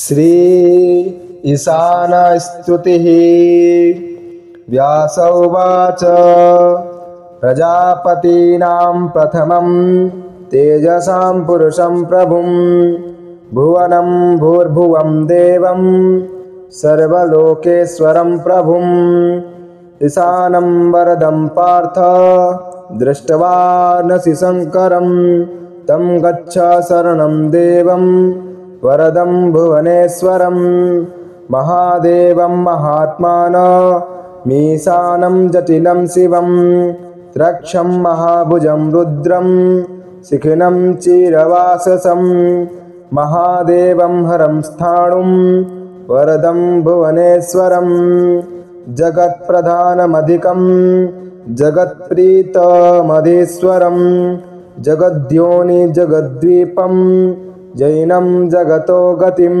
श्री ईशानस्तुतिः। व्यास उवाच प्रजापतीनां प्रथमं तेजसां पुरुषं प्रभुं भुवनं भूर्भुवं देवं सर्वलोकेश्वरं प्रभुम् ईशानं वरदं पार्थ दृष्ट्वानसि शङ्करं तं गच्छ शरणं देवं वरदं भुवनेश्वरं महादेवं महात्मानमीशानं जटिलं शिवं त्रक्षं महाभुजं रुद्रं शिखिनं चिरवाससं महादेवं हरं स्थाणुं वरदं भुवनेश्वरं जगत्प्रधानमधिकं जगत्प्रीतमधीश्वरं जगद्योनि जगद्वीपं जैनं जगतो गतिं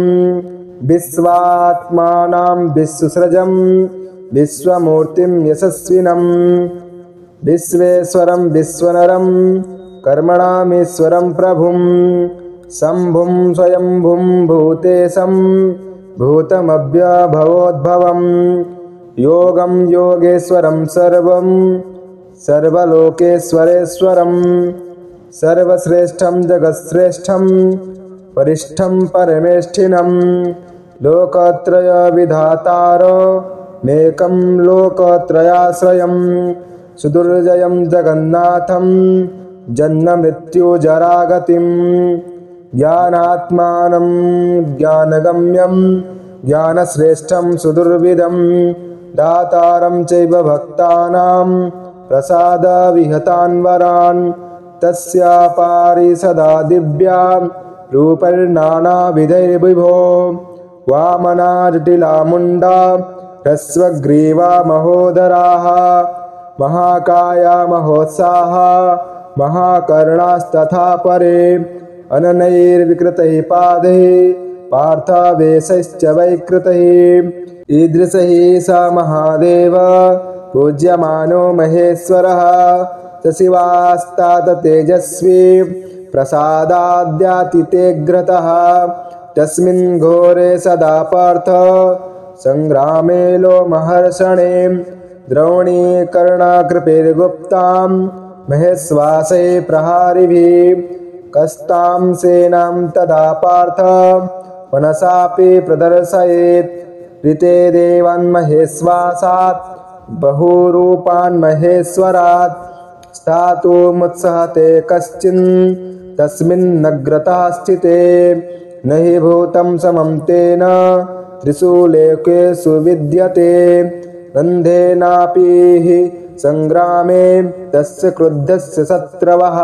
विश्वात्मानां विश्वसृजं विश्वमूर्तिं यशस्विनं विश्वेश्वरं विश्वनरं कर्मणामीश्वरं प्रभुं शम्भुं स्वयंभुं भूतेशं भूतमव्यभवोद्भवं योगं योगेश्वरं सर्वं सर्वलोकेश्वरेश्वरं सर्वश्रेष्ठं जगत्श्रेष्ठं वरिष्ठं परमेष्ठिनं लोकत्रयविधातारमेकं लोकत्रयाश्रयं सुदुर्जयं जगन्नाथं जन्ममृत्युजरागतिं ज्ञानात्मानं ज्ञानगम्यं ज्ञानश्रेष्ठं सुदुर्विदं दातारं चैव भक्तानां प्रसादविहतान् वरान् तस्यापारिषदा दिव्या रूपैर्नानाविधैर्विभो वामना जटिला मुण्डा ह्रस्वग्रीवा महोदराः महाकाया महोत्साहा महाकर्णास्तथा परे अननैर्विकृतैः पादैः पार्थवेषैश्च वैकृतैः ईदृशैः स महादेव पूज्यमानो महेश्वरः स शिवास्तात तेजस्वी प्रसादाद्यातितेऽग्रतः तस्मिन् घोरे सदा पार्थ संग्रामे लोमहर्षणे द्रोणीकर्णकृपेर्गुप्तां महेश्वासै प्रहारिभिः कस्तां सेनां तदा पार्थ मनसापि प्रदर्शयेत् ऋते देवान् महेश्वासात् बहुरूपान् महेश्वरात् स्थातुमुत्सहते कश्चिन् तस्मिन्नग्रतः स्थिते न हि भूतं समं तेन त्रिषु लोकेषु विद्यते गन्धेनापि हि संग्रामे तस्य क्रुद्धस्य शत्रवः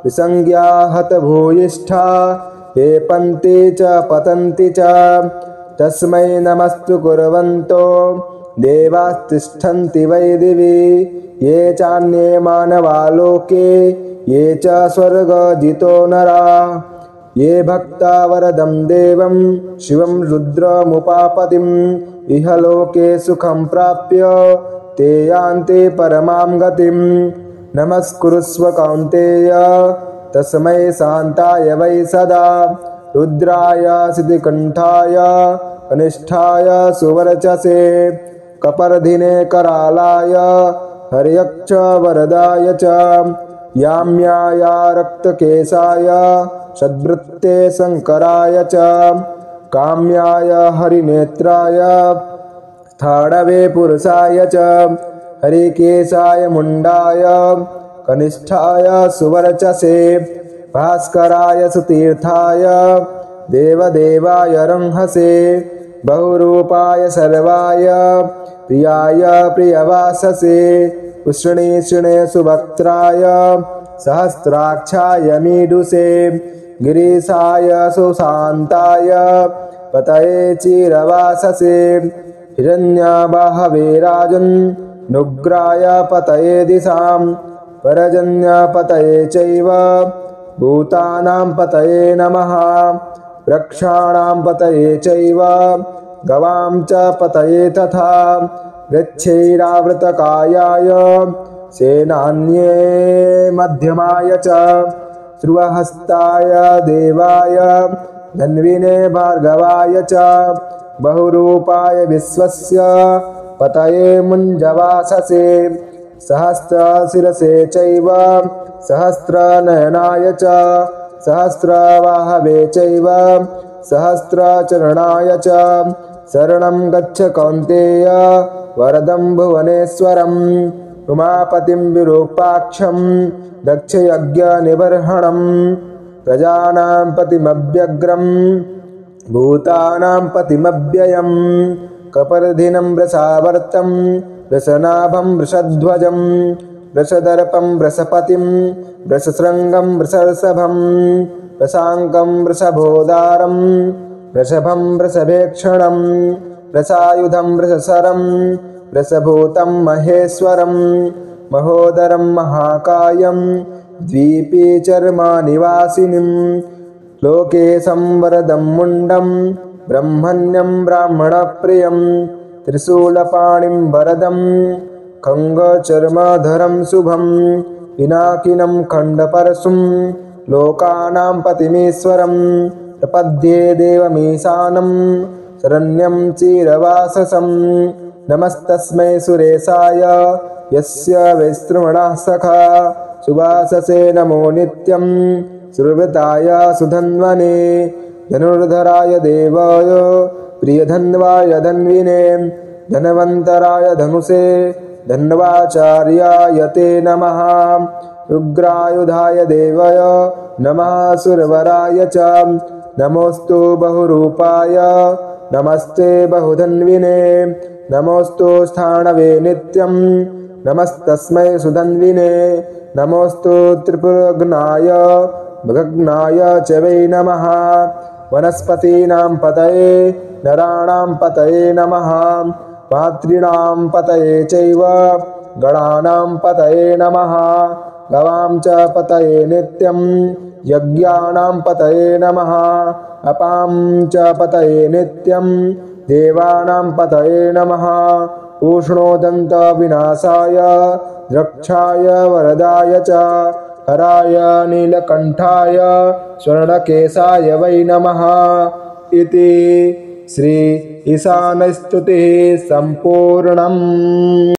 विसंज्ञा हतभूयिष्ठा वेपन्ति च पतन्ति च तस्मै नमस्तु कुर्वन्तो देवास्तिष्ठन्ति वै दिवि ये चान्ये मानवा लोके ये च स्वर्गजितो नरा ये भक्ता वरदं देवं शिवं रुद्रमुपापतिम् इह लोके सुखं प्राप्य ते यान्ति परमां गतिं नमस्कुरुष्व कौन्तेय तस्मै शान्ताय वै सदा रुद्राय सिद्धिकण्ठाय कनिष्ठाय सुवर्चसे कपर्धिने करालाय हर्यक्ष वरदाय च याम्याय रक्तकेशाय सद्वृत्ते शङ्कराय च काम्याय हरिनेत्राय स्थाणवे पुरुषाय च हरिकेशाय मुण्डाय कनिष्ठाय सुवर्चसे भास्कराय सुतीर्थाय देवदेवाय रंहसे बहुरूपाय सर्वाय प्रियाय प्रियवाससे उष्णीषिणे सुवक्त्राय सहस्राक्षाय मीडुसे गिरीशाय सुशान्ताय पतये चिरवाससे हिरण्यबाहवे राजन्नुग्राय पतये दिशां परजन्यपतये चैव भूतानां पतये नमः वृक्षाणां पतये चैव गवां च पतये तथा वृक्षैरावृतकायाय सेनान्ये मध्यमाय च ध्रुवहस्ताय देवाय धन्विने भार्गवाय च बहुरूपाय विश्वस्य पतये मुञ्जवाससे सहस्रशिरसे चैव सहस्रनयनाय च सहस्रबाहवे चैव सहस्रचरणाय च शरणं गच्छ कौन्तेय वरदं भुवनेश्वरम् उमापतिं विरूपाक्षं दक्षयज्ञनिबर्हणं प्रजानां पतिमव्यग्रं भूतानां पतिमव्ययं कपर्दिनं वृषावर्तं वृषनाभं वृषध्वजं वृषदर्पं वृषपतिं वृषशृङ्गं वृषर्षभं वृषाङ्कं वृषभोदारं वृषभं वृषभेक्षणं वृषायुधं वृषशरं वृषभूतं महेश्वरं महोदरं महाकायं द्वीपीचर्मानिवासिनीं लोकेशं वरदं मुण्डं ब्रह्मण्यं ब्राह्मणप्रियं त्रिशूलपाणिं वरदं खङ्गचर्मधरं शुभं पिनाकिनं खण्डपरशुं लोकानां पतिमीश्वरं प्रपद्ये देवमीशानं शरण्यं चिरवाससं नमस्तस्मै सुरेशाय यस्य वैश्रवणः सखा सुवाससे नमो नित्यं सुरवृताय सुधन्वने धनुर्धराय देवाय प्रियधन्वाय धन्विने धनवन्तराय धनुषे धन्वाचार्याय ते नमः उग्रायुधाय देवाय नमः सुरवराय च नमोऽस्तु बहुरूपाय नमस्ते बहुधन्विने नमोऽस्तु स्थाणवे नित्यं नमस्तस्मै सुधन्विने नमोऽस्तु त्रिपुरघ्नाय भगघ्नाय च वै नमः वनस्पतीनां पतये नराणां पतये नमः मातॄणां पतये चैव गणानां पतये नमः गवां च पतये नित्यं यज्ञानां पतये नमः अपां च पतये नित्यं देवानां पतये नमः उष्णोदन्तविनाशाय द्रक्षाय वरदाय च हराय नीलकण्ठाय स्वर्णकेशाय वै नमः इति श्री ईशानस्तुतिः सम्पूर्णम्।